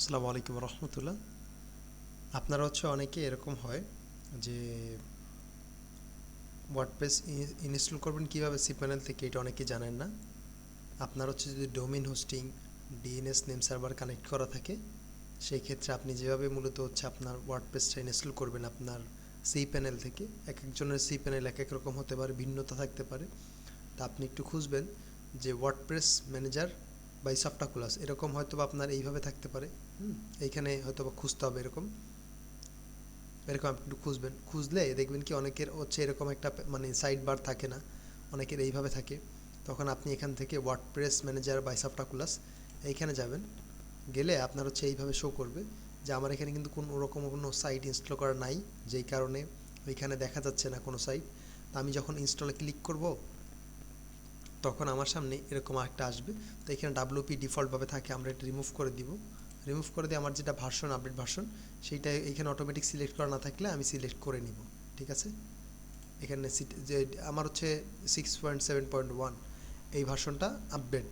আসসালামু আলাইকুম রহমতুল্লাহ। আপনারা অনেকে এরকম হয় যে ওয়ার্ডপ্রেস ইনস্টল করবেন কিভাবে সি প্যানেল থেকে, এটা অনেকে জানেন না। আপনার যদি domain hosting DNS name server connect করা থাকে, সেই ক্ষেত্রে আপনি যেভাবে মূলত আপনার ওয়ার্ডপ্রেসটা ইনস্টল করবেন আপনার সি প্যানেল থেকে, এক একজনের সি প্যানেল এক এক রকম হতে পারে, ভিন্নতা থাকতে পারে। তা আপনি একটু খুঁজবেন যে ওয়ার্ডপ্রেস ম্যানেজার বাই সফটাকুলাস, এরকম হয়তো বা আপনার এইভাবে থাকতে পারে। এইখানে হয়তো বা খুঁজতে হবে এরকম এরকম আপনি একটু খুঁজবেন, খুঁজলে দেখবেন কি অনেকের এরকম একটা মানে সাইড বার থাকে না, অনেকের এইভাবে থাকে। তখন আপনি এখান থেকে ওয়ার্ডপ্রেস ম্যানেজার বাই সফটাকুলাস এইখানে যাবেন, গেলে আপনার এইভাবে শো করবে যে আমার এখানে কিন্তু কোনো সাইট ইনস্টল করা নাই, যেই কারণে ওইখানে দেখা যাচ্ছে না কোনো সাইট। তো আমি যখন ইনস্টলে ক্লিক করব, তখন আমার সামনে এরকম একটা আসবে। তো এখানে ডাব্লিউপি ডিফল্টভাবে থাকে, আমরা এটা রিমুভ করে দিব। রিমুভ করে দিয়ে আমার যেটা ভার্সন, আপডেট ভার্সন, সেইটা এইখানে অটোমেটিক সিলেক্ট করা না থাকলে আমি সিলেক্ট করে নিব। ঠিক আছে, এখানে যে আমার 6.7.1 এই ভার্সনটা আপডেট,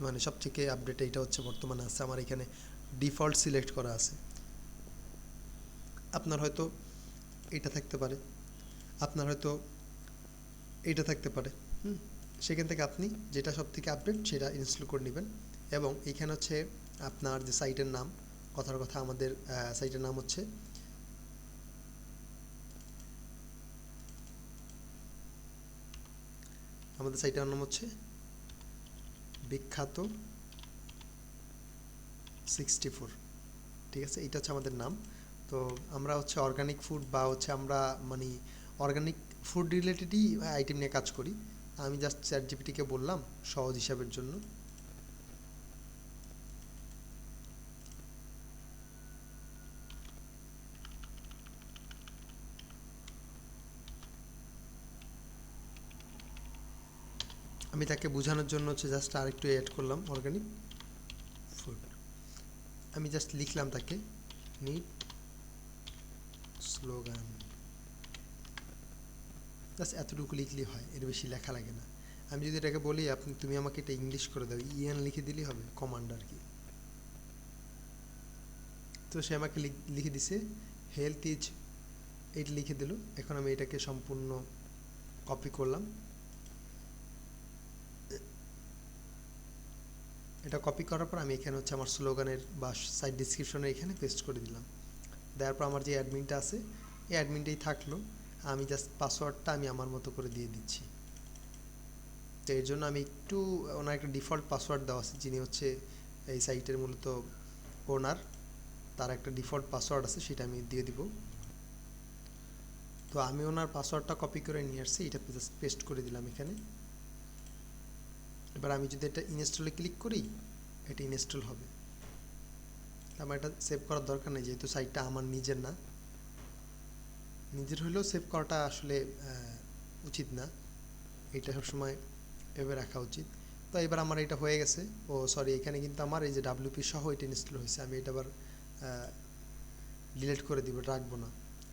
মানে সব থেকে আপডেট এইটা বর্তমানে আছে আমার এখানে, ডিফল্ট সিলেক্ট করা আছে। আপনার হয়তো এটা থাকতে পারে, আপনার হয়তো এইটা থাকতে পারে। সেখান থেকে আপনি যেটা সব থেকে আপডেট সেটা ইনস্টল করে নেবেন। এবং এইখানে আপনার যে সাইটের নাম, কথার কথা আমাদের সাইটের নাম আমাদের সাইটের নাম বিখ্যাত 64। ঠিক আছে, এটা আমাদের নাম। তো আমরা অর্গানিক ফুড বা আমরা মানে অর্গানিক ফুড রিলেটেডই আইটেম নিয়ে কাজ করি। আমি জাস্ট চ্যাট জিপিটিকে বললাম সহজ হিসাবের জন্য। আমি তাকে বোঝানোর জন্য জাস্ট আরেকটু অ্যাড করলাম অর্গানিক ফুড। আমি জাস্ট লিখলাম তাকে নিড স্লোগান, জাস্ট এতটুকু লিখলেই হয়, এর বেশি লেখা লাগে না। আমি যদি এটাকে বলি তুমি আমাকে এটা ইংলিশ করে দাও, ইএন লিখে দিলেই হবে, কমান্ড আর কি। তো সে আমাকে লিখে দিছে হেলথ ইজ, এইটা লিখে দিল। এখন আমি এটাকে সম্পূর্ণ কপি করলাম, এটা কপি করার পর আমি এখানে আমার স্লোগানের বা সাইট ডিসক্রিপশনে এখানে পেস্ট করে দিলাম। দেওয়ার পর আমার যে অ্যাডমিনটা আছে, এই অ্যাডমিনটাই থাকলো। আমি জাস্ট পাসওয়ার্ডটা আমি আমার মতো করে দিয়ে দিচ্ছি। তো এর জন্য আমি একটু, ওনার একটা ডিফল্ট পাসওয়ার্ড দেওয়া আছে, যিনি এই সাইটের মূলত ওনার, তার একটা ডিফল্ট পাসওয়ার্ড আছে, সেটা আমি দিয়ে দিব। তো আমি ওনার পাসওয়ার্ডটা কপি করে নিয়ে আসছি, এটা জাস্ট পেস্ট করে দিলাম এখানে। এবার আমি যদি এটা ইনস্টলে ক্লিক করি, এটা ইনস্টল হবে। আমার এটা সেভ করার দরকার নেই, যেহেতু সাইটটা আমার নিজের না। নিজের হলেও সেভ করাটা আসলে উচিত না, এটা সবসময় এভাবে রাখা উচিত। তো এবার আমার এটা হয়ে গেছে। ও সরি, এখানে কিন্তু আমার এই যে ডাব্লিউপি সহ এটা ইনস্টল হয়েছে। আমি এটা আবার ডিলিট করে দিব, রাখবো না,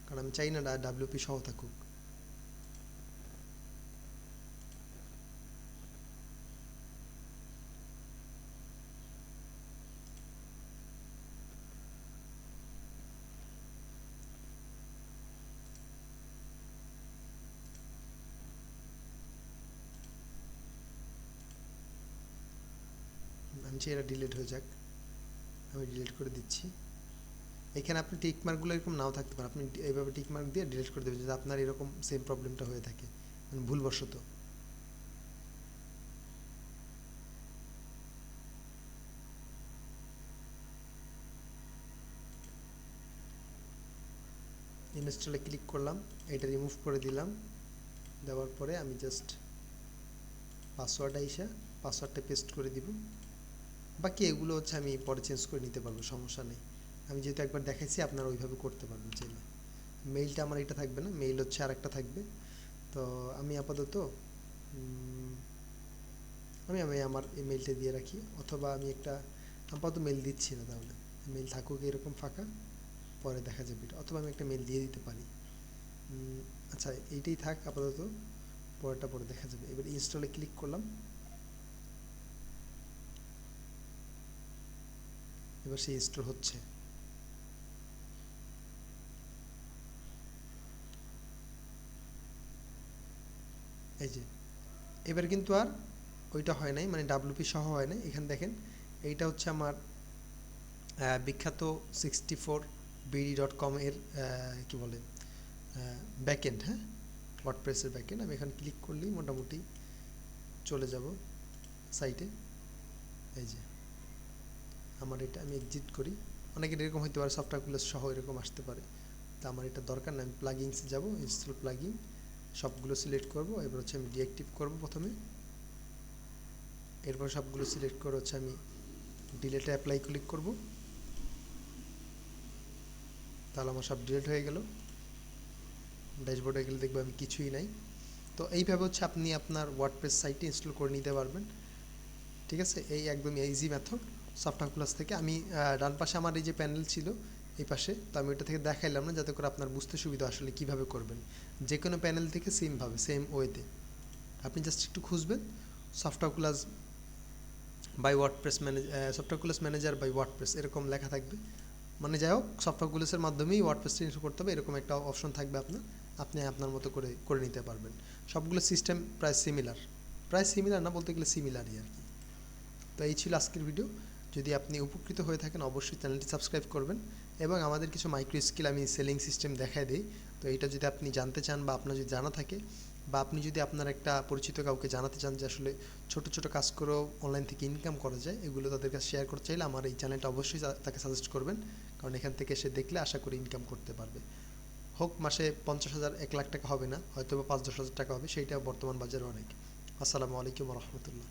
কারণ আমি চাই না ডাব্লিউপি সহ থাকুক। আমি চাই এটা ডিলিট হয়ে যাক, আমি ডিলিট করে দিচ্ছি। এখানে আপনি টিক মার্কগুলো এরকম নাও থাকতে পারে, আপনি এইভাবে টিক মার্ক দিয়ে ডিলিট করে দেবেন যদি আপনার এরকম সেম প্রবলেমটা হয়ে থাকে, মানে ভুলবশত। ইনস্টলে ক্লিক করলাম, এটা রিমুভ করে দিলাম। দেওয়ার পরে আমি জাস্ট পাসওয়ার্ডটা পেস্ট করে দিব। বাকি এগুলো আমি পরে চেঞ্জ করে নিতে পারবো, সমস্যা নেই। আমি যেহেতু একবার দেখাইছি, আপনারা ওইভাবে করতে পারবেন চাইলে। মেইলটা আমার এটা থাকবে না, মেইল আরেকটা থাকবে। তো আমি আপাতত আমি আমার ইমেলটা দিয়ে রাখি, অথবা আমি একটা আপাতত মেল দিচ্ছি না, তাহলে মেল থাকুক এরকম ফাঁকা, পরে দেখা যাবে এটা, অথবা আমি একটা মেল দিয়ে দিতে পারি। আচ্ছা, এইটাই থাক আপাতত, পরেরটা পরে দেখা যাবে। এবার ইনস্টলে ক্লিক করলাম, এবার সে ইনস্টল হচ্ছে। এই যে এবার কিন্তু আর ওইটা হয় নাই, মানে ডাব্লিউপি সহ হয় নাই। এখানে দেখেন এইটা হচ্ছে আমার বিখ্যাত 64bd.com এর কি বলে ব্যাকএন্ড, হ্যাঁ, ওয়ার্ডপ্রেসের ব্যাকএন্ড। আমি এখানে ক্লিক করলেই মোটামুটি চলে যাব সাইটে। এই যে আমার এটা আমি এক্সিট করি। অনেকের এরকম হতে পারে সফটওয়্যারগুলো সহ এরকম আসতে পারে, তা আমার এটা দরকার না। আমি প্লাগিংসে যাব, ইনস্টল প্লাগিং, সবগুলো সিলেক্ট করব। এবার হচ্ছে আমি ডিঅ্যাক্টিভ করব প্রথমে, এরপর সবগুলো সিলেক্ট করে হচ্ছে আমি ডিলেটে অ্যাপ্লাই ক্লিক করব। তাহলে আমার সব ডিলিট হয়ে গেল। ড্যাশবোর্ডে গেলে দেখবো আমি কিছুই নাই। তো এইভাবে হচ্ছে আপনি আপনার ওয়ার্ডপ্রেস সাইটে ইনস্টল করে নিতে পারবেন। ঠিক আছে, এই একদম ইজি মেথড সফটওয়্যার প্লাস থেকে। আমি ডান পাশে আমার এই যে প্যানেল ছিল এই পাশে, তো আমি ওটা থেকে দেখাইলাম না, যাতে করে আপনার বুঝতে সুবিধা আসলে কিভাবে করবেন। যে কোনো প্যানেল থেকে সেমভাবে সেম ওয়েতে আপনি জাস্ট একটু খুঁজবেন software class by WordPress software class manager by WordPress এরকম লেখা থাকবে। মানে যাই হোক, সফটওয়্যার ক্লাসের মাধ্যমেই ওয়ার্ডপ্রেসটা ইনস্টল করতে হবে এরকম একটা অপশন থাকবে আপনার। আপনি আপনার মতো করে নিতে পারবেন। সবগুলো সিস্টেম প্রায় সিমিলার না বলতে গেলে সিমিলারই আর কি। তো এই ছিল আজকের ভিডিও। যদি আপনি উপকৃত হয়ে থাকেন অবশ্যই চ্যানেলটি সাবস্ক্রাইব করবেন, এবং আমাদের কিছু মাইক্রো স্কিল আমি সেলিং সিস্টেম দেখায় দিই। তো এইটা যদি আপনি জানতে চান বা আপনার যদি জানা থাকে, বা আপনি যদি আপনার একটা পরিচিত কাউকে জানাতে চান যে আসলে ছোটো ছোটো কাজ করেও অনলাইন থেকে ইনকাম করা যায়, এগুলো তাদের কাছে শেয়ার করতে চাইলে আমার এই চ্যানেলটা অবশ্যই তাকে সাজেস্ট করবেন, কারণ এখান থেকে সে দেখলে আশা করি ইনকাম করতে পারবে। হোক মাসে 50,000 1 লাখ টাকা হবে না, হয়তো বা 5-10 হাজার টাকা হবে, সেইটা বর্তমান বাজারে অনেক। আসসালামু আলাইকুম রহমতুল্লাহ।